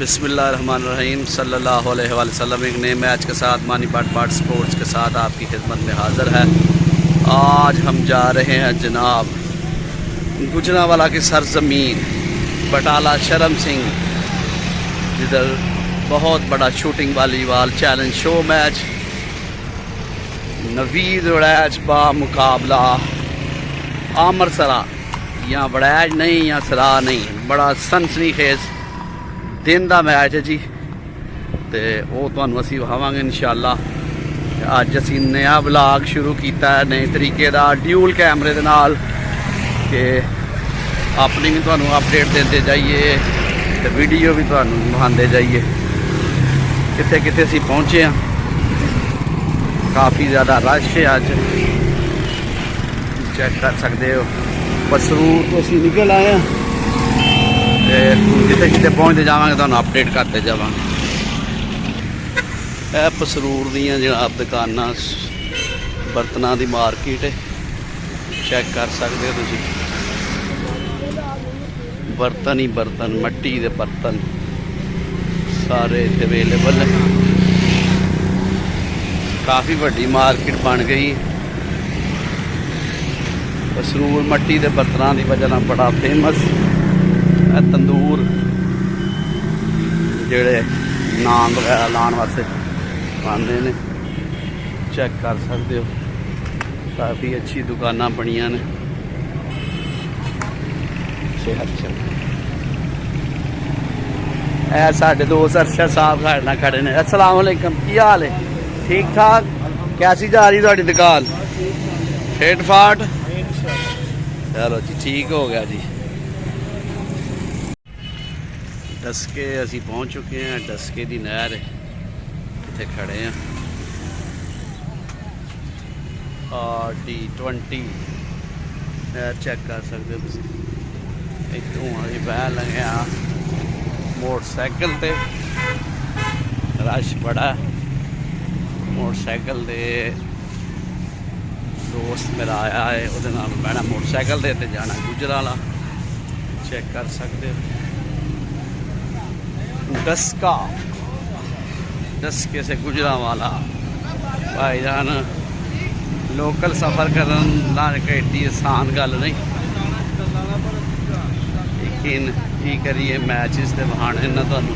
बिस्मिल्लाहिर्रहमानिर्रहीम सल्लल्लाहु अलैहि वसल्लम। एक नए मैच के साथ मानी बाट स्पोर्ट्स के साथ आपकी खिदमत में हाज़िर है। आज हम जा रहे हैं जनाब गुजरांवाला की सरजमीन बटाला शर्म सिंह, जिधर बहुत बड़ा shooting volleyball challenge show match Naveed Waraich बा मुकाबला आमर सरा, या वड़ैच नहीं या सरा नहीं, बड़ा सनसनीखेज दिन का मैच है जी। तो वो तुहानू असीं विखावांगे इंशाअल्लाह। अज असीं नया ब्लॉग शुरू किया है नए तरीके का ड्यूल कैमरे दे नाल, कि अपनी भी तुहानू अपडेट देते जाइए तो वीडियो भी तुहानू दिखाते जाइए। कित्थे कित्थे असीं पहुँचे हैं, काफ़ी ज़्यादा रश है अज, चेक कर सकते हो। पसरूर तो असीं निकल आए हैं, जिते कितने पहुँचते जावांगे तो अपडेट करते जावांगे। यह पसरूर दियां जनाब दुकानां, बर्तनां दी मार्केट है, चेक कर सकते हो तुसीं। बर्तन ही बर्तन, मट्टी के बर्तन सारे इत्थे अवेलेबल है। काफ़ी वड्डी मार्केट बन गई। पसरूर मट्टी के बर्तनों की वजह बड़ा फेमस। तंदूर जेड़े नान वगैरह लाने वास्ते आते हैं, चेक कर सकते हो। काफ़ी अच्छी दुकाना बनिया ने। साढ़े दोस्त अरशद साहब साढ़े नाल खड़े ने। अस्सलाम वालेकुम, की हाल है? ठीक ठाक। कैसी जा रही थोड़ी दुकान? फिट फाट? चलो जी, ठीक हो गया जी। डस्के असी पहुँच चुके हैं। डस्के की नहर इतने खड़े हैं। RD20 नहर चेक कर सकते हो तुम। इतों अभी बह लगे मोटरसाइकिल पे, रश बड़ा। मोटरसाइकिल दे दोस्त मेरा आया है, वो बहना मोटरसाइकिल दे जाना गुजरांवाला, चेक कर सकते हो। डस्के से गुजरांवाला भाईजान, लोकल सफ़र करना एड्डी आसान गल नहीं, लेकिन की करिए मैचिस तो विखाने ना तुहानू,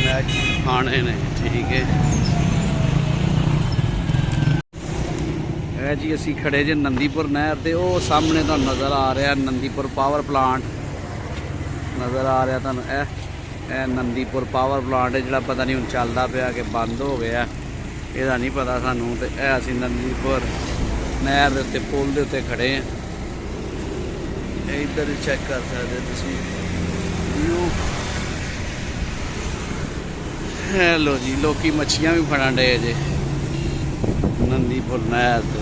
मैच खाने ने। ठीक है जी, असी खड़े जे नंदीपुर नहर ते। वो सामने तुहानू नज़र आ रहा नंदीपुर पावर प्लांट नज़र आ रहा तुहानू। नंदीपुर पावर प्लांट है जोड़ा पता नहीं हूँ चलता पाया कि बंद हो गया, यदा नहीं पता सानू। तो असी नंदीपुर नहर के उत्ते पुल के उत्ते खड़े हैं। इधर चेक कर सकते तुसीं व्यू। हेलो जी, लोग मच्छियाँ भी फड़न डे जे नंदीपुर नहर से।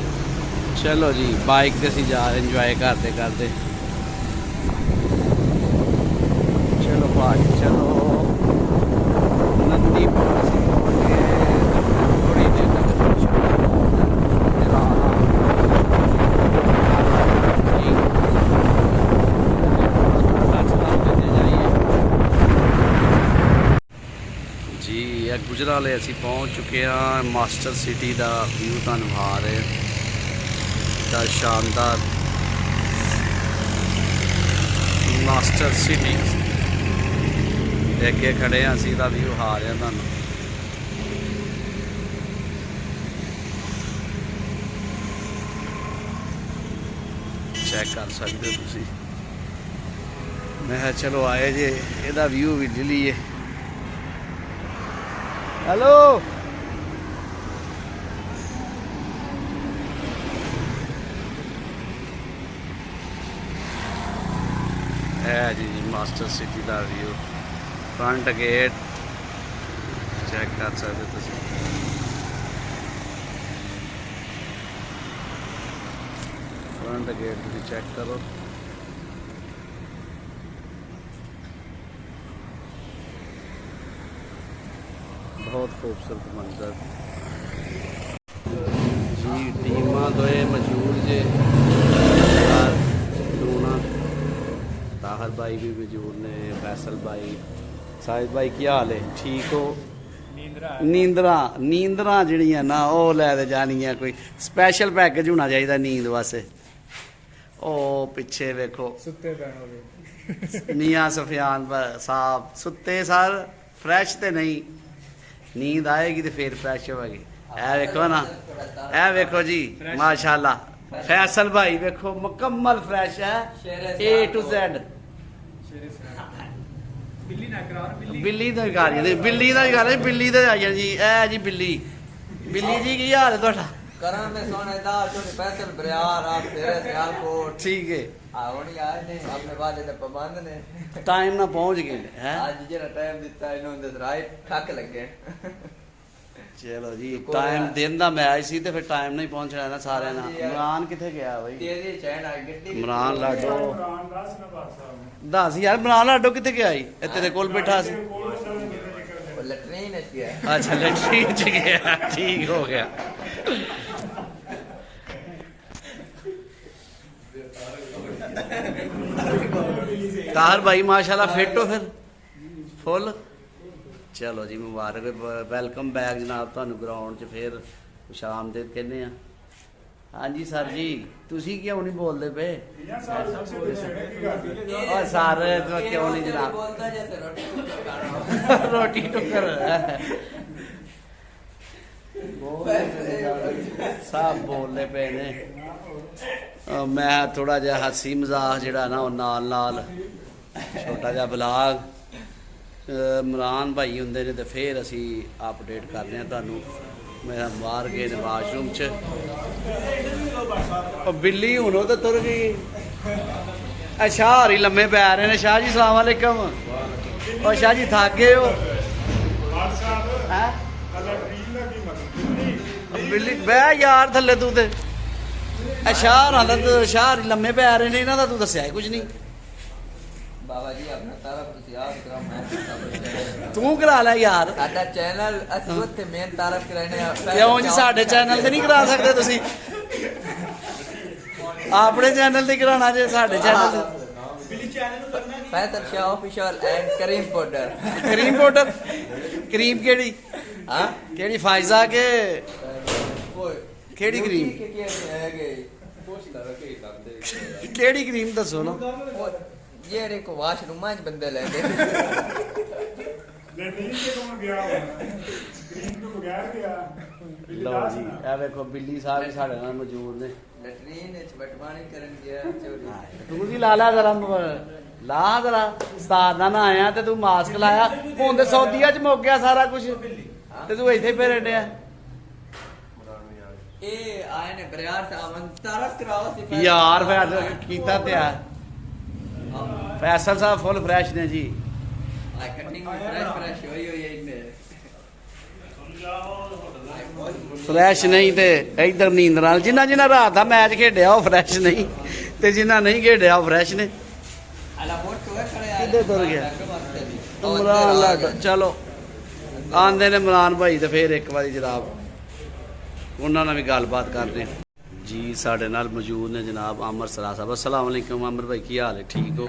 चलो जी, बाइक से असीं जा रहे इंजॉय करते करते। चलो भाई चलो, नंदीपुर थोड़ी देर तक जी। गुजरांवाले असीं पहुँच चुके हैं। मास्टर सिटी का व्यू तुहानू आ रहे का शानदार मास्टर सिटी अगे खड़े हैं असी, का व्यू आ रहा तुहानू। चेक कर सकते हो तुसीं। मैं चलो आए जे ਇਹਦਾ व्यू भी ले लीए। हेलो है जी मास्टर सिटी का व्यू। फ्रंट गेट चेक कर सकते तुसीं। फ्रंट गेट तुसीं चेक करो। बहुत खूबसूरत मंजर जी। टीमां दोए मशहूर जे, लूना ताहर भाई भी मौजूद ने, फैसल भाई ਸਾਹਿਬ ਭਾਈ ਕੀ ਹਾਲ ਹੈ ਠੀਕ ਹੋ ਨੀਂਦਰਾਂ ਜਿਹੜੀਆਂ ਨਾ ਉਹ ਲੈ ਤੇ ਜਾਣੀਆਂ ਕੋਈ ਸਪੈਸ਼ਲ ਪੈਕੇਜ ਹੋਣਾ ਚਾਹੀਦਾ ਨੀਂਦ ਵਾਸਤੇ ਉਹ ਪਿੱਛੇ ਵੇਖੋ ਸੁੱਤੇ ਪੈਣ ਮੀਆਂ ਸਫਿਆਨ ਸਾਹਿਬ ਸੁੱਤੇ ਸਰ ਫਰੈਸ਼ ਤੇ ਨਹੀਂ ਨੀਂਦ ਆਏਗੀ ਤੇ ਫਿਰ ਫਰੈਸ਼ ਹੋਵੇਗੀ ਇਹ ਵੇਖੋ ਨਾ ਇਹ ਵੇਖੋ ਜੀ ਮਾਸ਼ਾਅੱਲਾ फैसल भाई देखो मुकम्मल फ्रेश है A to Z बिल्ली दा गा रही बिल्ली दा गा रही बिल्ली दे आई जी ए जी बिल्ली जी की हाल है ਤੁਹਾਡਾ करा में सोने दाल छोटे फैसल बरियार आप तेरे सियालकोट ठीक है आवणी आए ने अपने वाले ते पाबंद ने टाइम ना पहुंच गए हैं आज जेड़ा टाइम दिता इन्हों दे राइट ठक लगे चलो जी टाइम दिन दा मैच सी ते फिर टाइम नहीं पहुंचना ना सारे ना इमरान किथे गया भाई तेरी चैन आ गड्डी इमरान लाडो दस यार इमरान लाडो किथे गया ई ए तेरे कोल बैठा सी लैट्रिन है क्या अच्छा लैट्रिन च गया ठीक हो गया तार भाई माशाल्लाह फिट हो फिर फुल चलो जी मुबारक वेलकम बैक जनाब ਤੁਹਾਨੂੰ ਗਰਾਊਂਡ 'ਚ ਫਿਰ ਸ਼ਾਮ ਦੇ ਕਹਿੰਦੇ ਆ ਹਾਂਜੀ ਸਰ ਜੀ ਤੁਸੀਂ ਕਿਉਂ ਨਹੀਂ ਬੋਲਦੇ ਪਏ ਓ ਸਰ ਕਿਉਂ ਨਹੀਂ ਜਨਾਬ बोलता जैसे ਰੋਟੀ ਟੁੱਕਰ ਸਭ ਬੋਲਦੇ ਪਏ ਨੇ ਮੈਂ ਥੋੜਾ ਜਿਹਾ ਹਾਸੀ ਮਜ਼ਾਕ ਜਿਹੜਾ ਨਾ ਉਹ ਨਾਲ ਛੋਟਾ ਜਿਹਾ ਬਲਾਗ ਇਮਰਾਨ ਭਾਈ ਹੁੰਦੇ ਨੇ ਤੇ ਫਿਰ ਅਸੀਂ ਅਪਡੇਟ ਕਰਦੇ ਹਾਂ ਤੁਹਾਨੂੰ ਮੇਰਾ ਬਾਹਰ ਗਏ ਨੇ ਵਾਸ਼ਰੂਮ 'ਚ ਉਹ ਬਿੱਲੀ ਹੁਣ ਉਹ ਤਾਂ ਤੁਰ ਗਈ ਸ਼ਾਹ ਹੀ ਲੰਮੇ ਪੈ ਰਹੇ ਨੇ ਸ਼ਾਹ ਜੀ ਸਲਾਮ ਵਾਲੇਕਮ ਉਹ ਸ਼ਾਹ ਜੀ ਥੱਕ ਗਏ ਹੋ ਬਿੱਲੀ ਬਹਿ ਯਾਰ ਥੱਲੇ ਤੂੰ ਤੇ ਸ਼ਾਹ ਲੰਮੇ ਪੈ ਰਹੇ ਨੇ ਇਹਨਾਂ ਦਾ ਤੂੰ ਦੱਸਿਆ ਕੁਝ ਨਹੀਂ बाबा जी अपना तारफ ਤੁਸੀਂ ਆਪ ਕਰਾਓ ਮੈਂ ਤੂੰ ਕਰਾ ਲੈ ਯਾਰ ਸਾਡਾ ਚੈਨਲ ਅਸੀਂ ਉੱਥੇ ਮੇਨ ਤਾਰਫ ਕਰਾਣੇ ਆ ਕਿਉਂ ਜੀ ਸਾਡੇ ਚੈਨਲ ਤੇ ਨਹੀਂ ਕਰਾ ਸਕਦੇ ਤੁਸੀਂ ਆਪਣੇ ਚੈਨਲ ਤੇ ਕਰਾਉਣਾ ਜੇ ਸਾਡੇ ਚੈਨਲ ਤੇ Faisal Shah official and cream powder cream ਕਿਹੜੀ हां ਕਿਹੜੀ ਫਾਇਜ਼ਾ ਕੇ ਕਿਹੜੀ ਕਰੀਮ ਕਿਹੜੀ ਕਰੀਮ ਦੱਸੋ ਨਾ ਜਿਹੜੇ ਕੋ ਵਾਸ਼ਰੂਮਾਂ 'ਚ ਬੰਦੇ ਲੈਂਦੇ ਲਓ ਜੀ ਇਹ ਵੇਖੋ ਬਿੱਲੀ ਸਾਹਿਬ ਵੀ ਸਾਡੇ ਨਾਲ ਮੌਜੂਦ ਨੇ ਲੈਟਰੀਨ ਵਿੱਚ ਬਟਵਾਣੀ ਕਰਨ ਗਿਆ ਚੋਰੀ ਤੂੰ ਜੀ ਲਾ ਜ਼ਰਾ ਜ਼ਰਾ ਉਸਤਾਦ ਨਾਲ ਆਇਆ ਤੇ ਤੂੰ ਮਾਸਕ ਲਾਇਆ ਹੁਣ ਤੇ ਸੌਦੀਆ 'ਚ ਮੁੱਕ ਗਿਆ ਸਾਰਾ ਕੁਝ ਤੇ ਤੂੰ ਇੱਥੇ ਫੇਰ ਡਿਆ ਇਹ ਆਏ ਨੇ ਬਰਿਆਰ ਸਾਹਿਬ ਤਾਰਫ ਕਰਾਓ ਸੀ ਯਾਰ ਫਿਰ ਕੀਤਾ ਤੇ ਆ फैसल साहब फुल फ्रेश ने जी कटिंग फ्रेश होई है इनमें फ्रेश नहीं ते इधर नींद नाल जिन्ना रात दा मैच खेडिया वो फ्रेश नहीं ते जिन्ना नहीं खेडिया वो फ्रेश ने किधर तुर गया इमरान लाडो चलो आंदे ने इमरान भाई ते फिर एक बारी जनाब उन्हां नाल भी गलबात करदे जी साढ़े नाल मौजूद ने जनाब आमर सरा साहब अस्सलाम वालेकुम आमर भाई की हाल है ठीक हो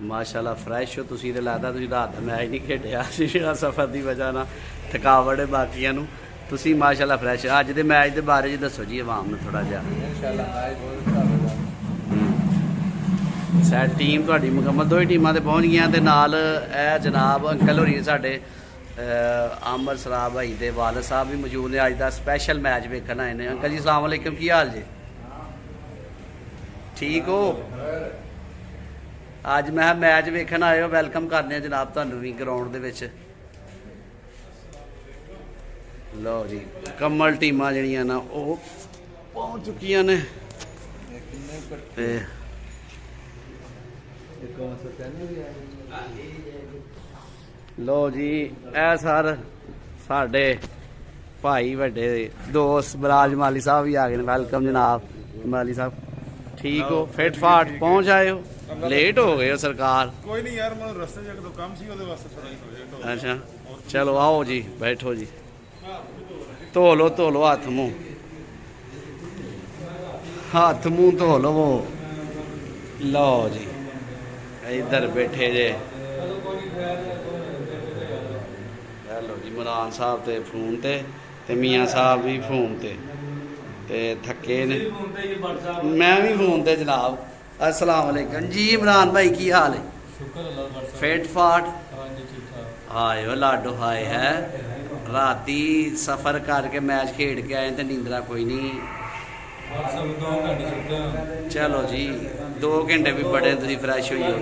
माशाल्लाह फ्रैश हो तुसी ते लगदा तुसी रात दा मैच नहीं खेडिया जेड़ा सफर दी वजह नाल थकावट है बाकियां नू तुसी माशाल्लाह फ्रैश अज दे मैच दे बारे च दसो जी आवाम नू थोड़ा जिहा इंशाल्लाह मैच बहुत साडी टीम तुहाडी मुकम्मल दो ही टीमां ते पहुंच गईयां ते नाल ए जनाब अंकल होरी साडे आमर सरा भाई दे वालद साहब भी मौजूद ने अज का स्पैशल मैच वेखन आए ने अंकल जी सलाम वालेकुम की हाल जी ठीक हो अज मैं मैच वेखन आए हो वेलकम करने जनाब तुहानू भी ग्राउंड दे विच लो जी कमल टीमां जिहड़ियां ना ओह पहुंच चुकियां ने ते लो जी ए सर साडे भाई वड्डे दोस्त बराज माली साहब भी आ गए वेलकम जनाब माली साहब ठीक हो फिट फाट पहुंच आए हो लेट हो गए हो सरकार कोई नहीं यार मैं रास्ते जाके तो काम सी ओदे वास्ते थोड़ा लेट हो अच्छा चलो आओ जी बैठो जी धो लो हाथ मुंह धो लो वो लो जी इधर बैठे जे ਜੀ ਇਮਰਾਨ ਸਾਹਿਬ ਤੇ ਫੋਨ ਤੇ ਮੀਆਂ ਸਾਹਿਬ ਵੀ ਫੋਨ ਤੇ ਥੱਕੇ ਨੇ। ਮੈਂ ਵੀ ਫੋਨ ਤੇ ਜਨਾਬ। अस्सलाम वालेकुम जी इमरान भाई की हाल है? शुक्र अल्लाह का। फिट फाट हाँ जी ठीक ठाक। हाय वो लाडो हाय है राती सफ़र करके मैच खेड के आए तो नींदरा कोई नहीं। बस अब 2 घंटे सुते हैं। चलो जी 2 घंटे भी बड़े तुम फ्रैश हुई हो।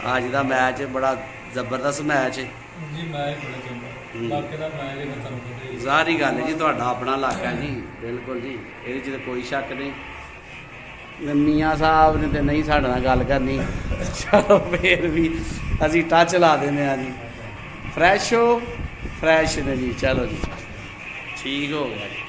अज का मैच बड़ा जबरदस्त मैच है जी। मैच बड़ा चंगा इलाके का मैच है ਤੁਹਾਨੂੰ ਪਤਾ ਹੀ। सारी गल है जी ਤੁਹਾਡਾ अपना इलाका जी बिल्कुल जी ये कोई शक नहीं। ਮੀਆਂ ਸਾਹਿਬ ਨੇ ਤੇ ਨਹੀਂ ਸਾਡੇ ਨਾਲ ਗੱਲ ਕਰਨੀ। ਚਲੋ ਫੇਰ ਵੀ ਅਸੀਂ ਟੱਚ ਲਾ ਦਿੰਦੇ ਹਾਂ ਜੀ। ਫਰੈਸ਼ ਨੇ ਜੀ। ਚਲੋ ਜੀ ਠੀਕ ਹੋ ਗਿਆ ਜੀ।